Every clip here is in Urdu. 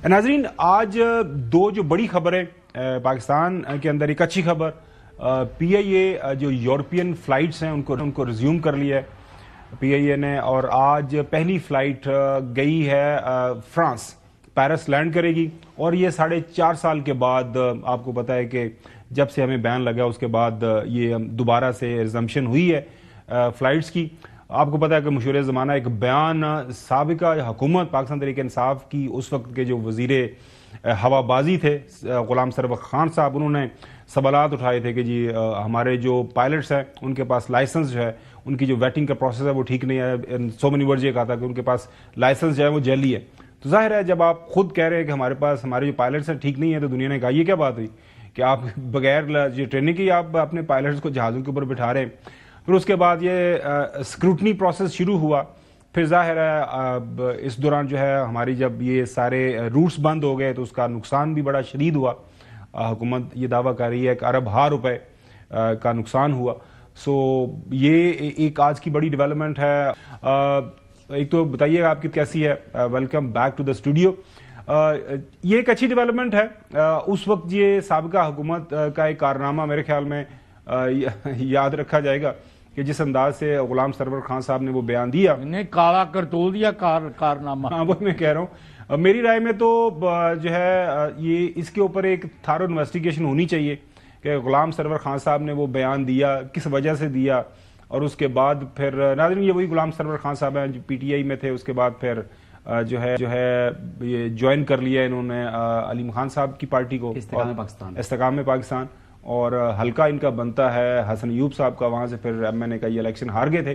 ناظرین، آج دو جو بڑی خبریں پاکستان کے اندر، ایک اچھی خبر، پی آئی اے جو یورپین فلائٹس ہیں ان کو ریزیوم کر لیا ہے پی آئی اے نے، اور آج پہلی فلائٹ گئی ہے فرانس، پیرس لینڈ کرے گی، اور یہ 4.5 سال کے بعد، آپ کو پتا ہے کہ جب سے ہمیں بین لگا اس کے بعد یہ دوبارہ سے ریزمپشن ہوئی ہے فلائٹس کی۔ آپ کو پتا ہے کہ مشہور زمانہ ایک بیان سابقہ حکومت پاکستان تحریک انصاف کی اس وقت کے جو وزیر ہوا بازی تھے غلام سرور خان صاحب، انہوں نے سوالات اٹھائے تھے کہ جی ہمارے جو پائلٹس ہیں ان کے پاس لائسنس جو ہے، ان کی جو ویٹنگ کا پروسیس ہے وہ ٹھیک نہیں ہے۔ سو مینی ورڈز یہ کہا تھا کہ ان کے پاس لائسنس جو ہے وہ جعلی ہے۔ تو ظاہر ہے جب آپ خود کہہ رہے ہیں کہ ہمارے جو پائلٹس ہیں ٹھیک نہیں ہے، تو دنیا نے کہا یہ کیا بات ہوئی کہ آپ بغیر ٹریننگ کی آپ اپنے پائلٹس کو جہازوں کے اوپر بٹھا رہے ہیں۔ پھر اس کے بعد یہ اسکروٹنی پروسیس شروع ہوا۔ پھر ظاہر ہے اس دوران جو ہے ہماری جب یہ سارے روٹس بند ہو گئے تو اس کا نقصان بھی بڑا شدید ہوا۔ حکومت یہ دعویٰ کر رہی ہے کہ ارب روپے کا نقصان ہوا۔ سو یہ ایک آج کی بڑی ڈیولپمنٹ ہے۔ ایک تو بتائیے آپ کی کیسی ہے؟ Welcome back to the studio. یہ ایک اچھی ڈیولپمنٹ ہے۔ اس وقت یہ سابقہ حکومت کا ایک کارنامہ میرے خیال میں یاد رکھا جائے گا کہ جس انداز سے غلام سرور خان صاحب نے وہ بیان دیا، انہیں کالا کرتول دیا کارنامہ۔ ہاں وہ میں کہہ رہا ہوں، میری رائے میں تو جو ہے یہ اس کے اوپر ایک تھارو انویسٹیگیشن ہونی چاہیے کہ غلام سرور خان صاحب نے وہ بیان دیا کس وجہ سے دیا، اور اس کے بعد پھر ناظرین یہ وہی غلام سرور خان صاحب ہیں جو پی ٹی آئی میں تھے، اس کے بعد پھر جو ہے یہ جوائن کر لیا انہوں نے علیم خان صاحب کی پارٹی کو، استحکام پاکستان، اور حلقہ ان کا بنتا ہے حسن ایوب صاحب کا، وہاں سے پھر ایم این اے کا یہ الیکشن ہار گئے تھے۔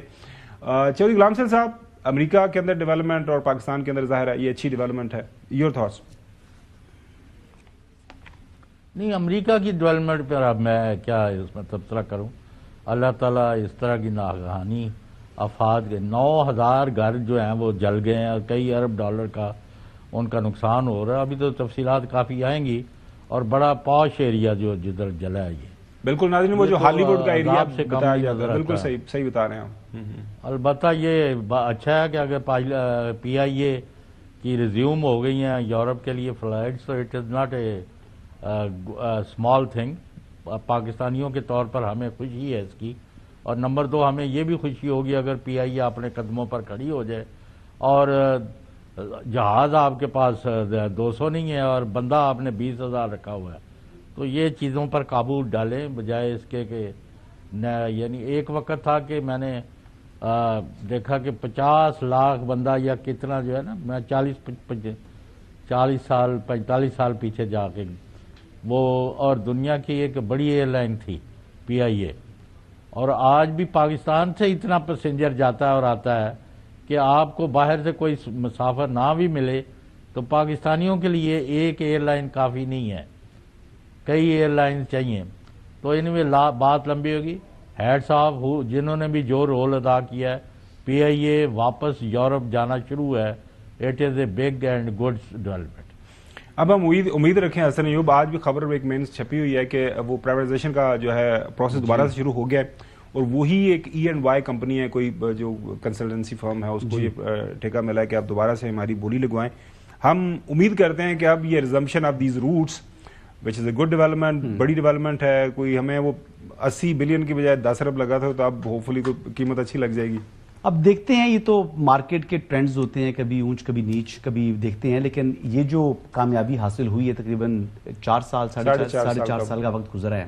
چودھری غلام حسین صاحب، امریکہ کے اندر ڈیولپمنٹ اور پاکستان کے اندر ظاہر ہے یہ اچھی ڈیولپمنٹ ہے، یور تھاٹس؟ نہیں، امریکہ کی ڈیولپمنٹ پر اب میں کیا اس میں تبصرہ کروں۔ اللہ تعالیٰ اس طرح کی ناگہانی آفات کے 9000 گھر جو ہیں وہ جل گئے ہیں اور کئی ارب ڈالر کا ان کا نقصان ہو رہا ہے۔ ابھی تو تفصیلات کافی آئیں گی، اور بڑا پاش ایریا جو جدھر جلا ہے یہ بالکل ناظرین وہ جو ہالی ووڈ کا ایریا بتایا جاتا ہے، بالکل صحیح بتا رہے ہیں آپ۔ البتہ یہ اچھا ہے کہ اگر پی آئی اے کی ریزیوم ہو گئی ہیں یورپ کے لیے فلائٹس، تو it is not a small thing. پاکستانیوں کے طور پر ہمیں خوشی ہے اس کی، اور نمبر 2 ہمیں یہ بھی خوشی ہوگی اگر پی آئی اے اپنے قدموں پر کھڑی ہو جائے، اور جہاز آپ کے پاس 200 نہیں ہے اور بندہ آپ نے 20,000 رکھا ہوا ہے، تو یہ چیزوں پر قابو ڈالیں بجائے اس کے کہ یعنی ایک وقت تھا کہ میں نے دیکھا کہ 50 لاکھ بندہ یا کتنا جو ہے نا، میں 45 سال پیچھے جا کے وہ، اور دنیا کی ایک بڑی ایئر لائن تھی پی آئی اے، اور آج بھی پاکستان سے اتنا پیسنجر جاتا ہے اور آتا ہے کہ آپ کو باہر سے کوئی مسافر نہ بھی ملے تو پاکستانیوں کے لیے ایک ایئر لائن کافی نہیں ہے، کئی ایئر لائن چاہیے۔ تو ان میں بات لمبی ہوگی۔ ہیڈس آف جنہوں نے بھی جو رول ادا کیا ہے، پی آئی اے واپس یورپ جانا شروع ہے۔ It is a big and good development. اب ہم امید رکھیں حسن ایوب، آج بھی خبر ایک مین چھپی ہوئی ہے کہ وہ پرائیویٹائزیشن کا جو ہے پروسیس دوبارہ سے شروع ہو گیا ہے، اور وہی ایک ای اینڈ وائی کمپنی ہے، کوئی جو کنسلٹنسی فرم ہے، اس کو یہ ٹھیکہ ملا ہے کہ آپ دوبارہ سے ہماری بولی لگوائیں۔ ہم امید کرتے ہیں کہ اب یہ resumption of these routes which is a good development, بڑی ڈیولپمنٹ ہے۔ کوئی ہمیں وہ 80 بلین کی بجائے 10 ارب لگا تھا، تو اب ہوپ فلی قیمت اچھی لگ جائے گی۔ اب دیکھتے ہیں، یہ تو مارکیٹ کے ٹرینڈز ہوتے ہیں، کبھی اونچ کبھی نیچ، کبھی دیکھتے ہیں، لیکن یہ جو کامیابی حاصل ہوئی ہے تقریباً 4 سال 4.5 سال کا وقت گزرا ہے،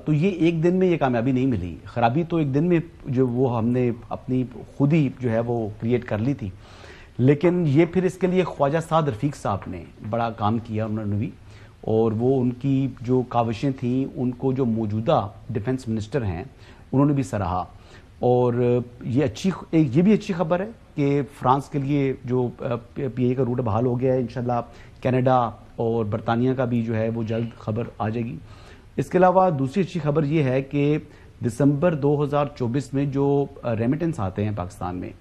تو یہ ایک دن میں یہ کامیابی نہیں ملی۔ خرابی تو ایک دن میں جو وہ ہم نے اپنی خود ہی جو ہے وہ کریٹ کر لی تھی، لیکن یہ پھر اس کے لیے خواجہ سعد رفیق صاحب نے بڑا کام کیا انہوں نے بھی، اور وہ ان کی جو کاوشیں تھیں ان کو جو موجودہ ڈیفنس منسٹر ہیں انہوں نے بھی سراہا۔ اور یہ بھی اچھی خبر ہے کہ فرانس کے لیے جو پی اے کا روٹ بحال ہو گیا ہے، انشاءاللہ کینیڈا اور برطانیہ کا بھی جو ہے وہ جلد خبر آ جائے گی۔ اس کے علاوہ دوسری اچھی خبر یہ ہے کہ دسمبر 2024 میں جو ریمیٹنس آتے ہیں پاکستان میں،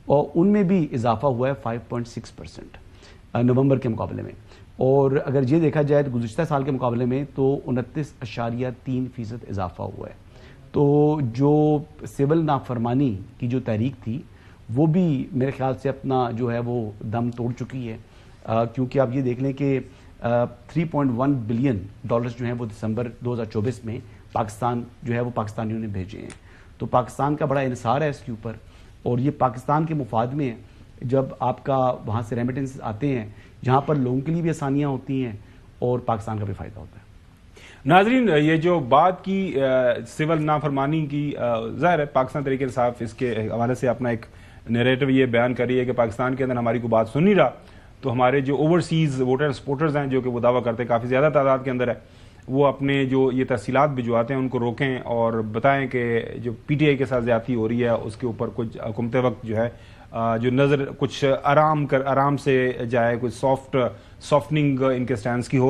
اور ان میں بھی اضافہ ہوا ہے 5.6% نومبر کے مقابلے میں، اور اگر یہ دیکھا جائے تو گزشتہ سال کے مقابلے میں تو 29.3% اضافہ ہوا ہے۔ تو جو سول نافرمانی کی جو تحریک تھی وہ بھی میرے خیال سے اپنا جو ہے وہ دم توڑ چکی ہے۔ کیونکہ آپ یہ دیکھ لیں کہ 3.1 بلین ڈالرز جو ہیں وہ دسمبر 2024 میں پاکستان جو ہے وہ پاکستانیوں نے بھیجے ہیں. تو پاکستان کا بڑا انحصار ہے اس کے اوپر, اور یہ پاکستان کے مفاد میں ہے. جب آپ کا وہاں سے ریمیٹنس آتے ہیں, جہاں پر لوگوں کے لیے بھی آسانیاں ہوتی ہیں اور پاکستان کا بھی فائدہ ہوتا ہے. ناظرین, یہ جو بات کی سول نافرمانی کی, ظاہر ہے پاکستان تحریک انصاف اس کے حوالے سے اپنا ایک نیریٹو یہ بیان کر رہی ہے کہ پاکستان کے اندر ہماری کوئی بات سن نہیں رہا, تو ہمارے جو اوورسیز ووٹر سپورٹرز ہیں جو کہ وہ دعویٰ کرتے ہیں کافی زیادہ تعداد کے اندر ہے, وہ اپنے جو یہ تحصیلات بھجواتے ہیں ان کو روکیں اور بتائیں کہ جو پی ٹی آئی کے ساتھ زیادتی ہو رہی ہے اس کے اوپر کچھ حکومت وقت جو ہے جو نظر کچھ آرام سے جائے, کچھ سافٹننگ ان کے سٹینڈز کی ہو.